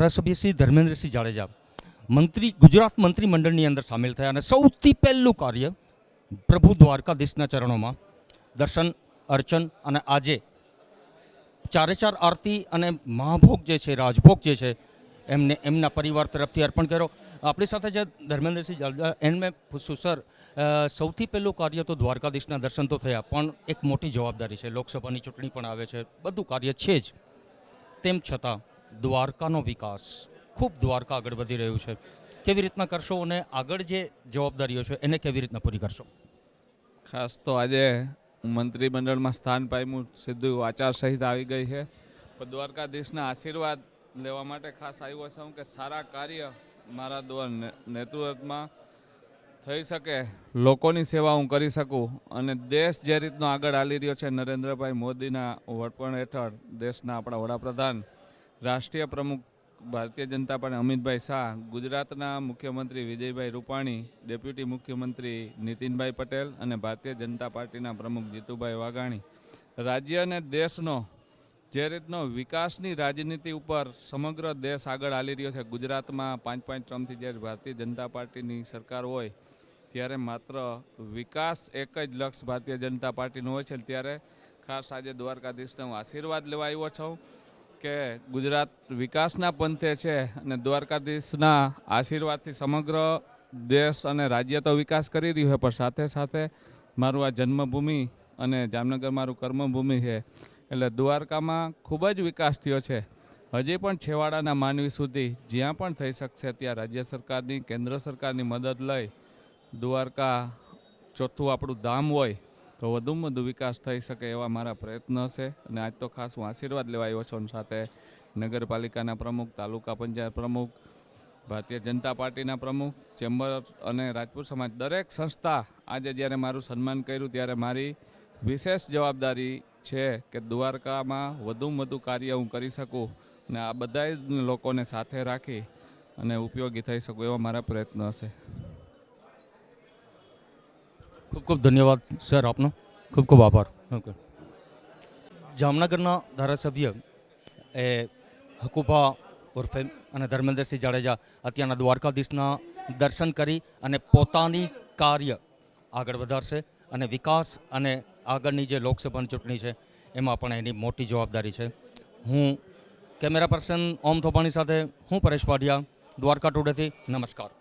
ધારાસભ્ય શ્રી ધર્મેન્દ્રસિંહ જાડેજા ગુજરાત મંત્રીમંડળની અંદર સામેલ થયા અને સૌથી પહેલું કાર્ય પ્રભુ દ્વારકાધીશના ચરણોમાં દર્શન અર્ચન અને આજે ચારે ચાર આરતી અને મહાભોગ જે છે, રાજભોગ જે છે, એમના પરિવાર તરફથી અર્પણ કર્યો. આપણી સાથે જે ધર્મેન્દ્રસિંહ જાડેજા એમને પૂછશું, સર સૌથી પહેલું કાર્ય તો દ્વારકાધીશના દર્શન તો થયા, પણ એક મોટી જવાબદારી છે, લોકસભાની ચૂંટણી પણ આવે છે, બધું કાર્ય છે જ, તેમ છતાં દ્વારકાનો વિકાસ ખૂબ દ્વારકા આગળ વધી રહ્યું છે. કેવી રીતના કરશો અને આગળ જે જવાબદારીઓ છે એને કેવી રીતના પૂરી કરશો? ખાસ તો આજે મંત્રીમંડળમાં સ્થાન પામ્યું, સીધું આચારસંહિતા આવી ગઈ છે, પણ દ્વારકાધીશના આશીર્વાદ લેવા માટે ખાસ આવ્યો છું કે સારા કાર્ય મારા દ્વારા નેતૃત્વમાં થઈ શકે, લોકોની સેવા હું કરી શકું અને દેશ જે રીતનો આગળ હાલી રહ્યો છે નરેન્દ્રભાઈ મોદીના વડપણ હેઠળ, દેશના આપણા વડાપ્રધાન, રાષ્ટ્રીય પ્રમુખ ભારતીય જનતા પાર્ટી અમિતભાઈ શાહ, ગુજરાતના મુખ્યમંત્રી વિજયભાઈ રૂપાણી, ડેપ્યુટી મુખ્યમંત્રી નીતિનભાઈ પટેલ અને ભારતીય જનતા પાર્ટીના પ્રમુખ જીતુભાઈ વાઘાણી, રાજ્ય અને દેશનો જે રીતનો વિકાસની રાજનીતિ ઉપર સમગ્ર દેશ આગળ હાલી રહ્યો છે, ગુજરાતમાં 5-5 ટર્મથી જ્યારે ભારતીય જનતા પાર્ટીની સરકાર હોય ત્યારે માત્ર વિકાસ એક જ લક્ષ્ય ભારતીય જનતા પાર્ટીનું હોય છે, ત્યારે ખાસ આજે દ્વારકાધીશનો આશીર્વાદ લેવા આવ્યો છું કે ગુજરાત વિકાસના પંથે છે અને દ્વારકાધીશના આશીર્વાદથી સમગ્ર દેશ અને રાજ્ય તો વિકાસ કરી રહ્યું છે, પણ સાથે સાથે મારું આ જન્મભૂમિ અને જામનગર મારું કર્મભૂમિ છે, એટલે દ્વારકામાં ખૂબ જ વિકાસ થયો છે. હજી પણ છેવાડાના માનવી સુધી જ્યાં પણ થઈ શકશે ત્યાં રાજ્ય સરકારની, કેન્દ્ર સરકારની મદદ લઈ દ્વારકા ચોથું આપણું ધામ હોય તો વધુમાં વધુ વિકાસ થઈ શકે એવા મારા પ્રયત્ન છે. અને આજ તો ખાસ હું આશીર્વાદ લેવા આવ્યો છું, સાથે નગરપાલિકાના પ્રમુખ, તાલુકા પંચાયત પ્રમુખ, ભારતીય જનતા પાર્ટીના પ્રમુખ, ચેમ્બર અને રાજપૂત સમાજ દરેક સંસ્થા આજે જ્યારે મારું સન્માન કર્યું ત્યારે મારી વિશેષ જવાબદારી છે કે દ્વારકામાં વધુમાં વધુ કાર્ય હું કરી શકું અને આ બધા લોકોને સાથે રાખી અને ઉપયોગી થઈ શકું એવા મારા પ્રયત્ન હશે. ખૂબ ખૂબ ધન્યવાદ સર, આપનો ખૂબ ખૂબ આભાર. ઓકે, જામનગરના ધારાસભ્ય એ હકુભા ઉર્ફે અને ધર્મેન્દ્રસિંહ જાડેજા અત્યારના દ્વારકાધીશના દર્શન કરી અને પોતાની કાર્ય આગળ વધારશે અને વિકાસ અને આગળની જે લોકસભાની ચૂંટણી છે એમાં પણ એની મોટી જવાબદારી છે. હું કેમેરા પર્સન ઓમ થોપાણી સાથે હું પરેશ પાઢિયા, દ્વારકા ટુડેથી. નમસ્કાર.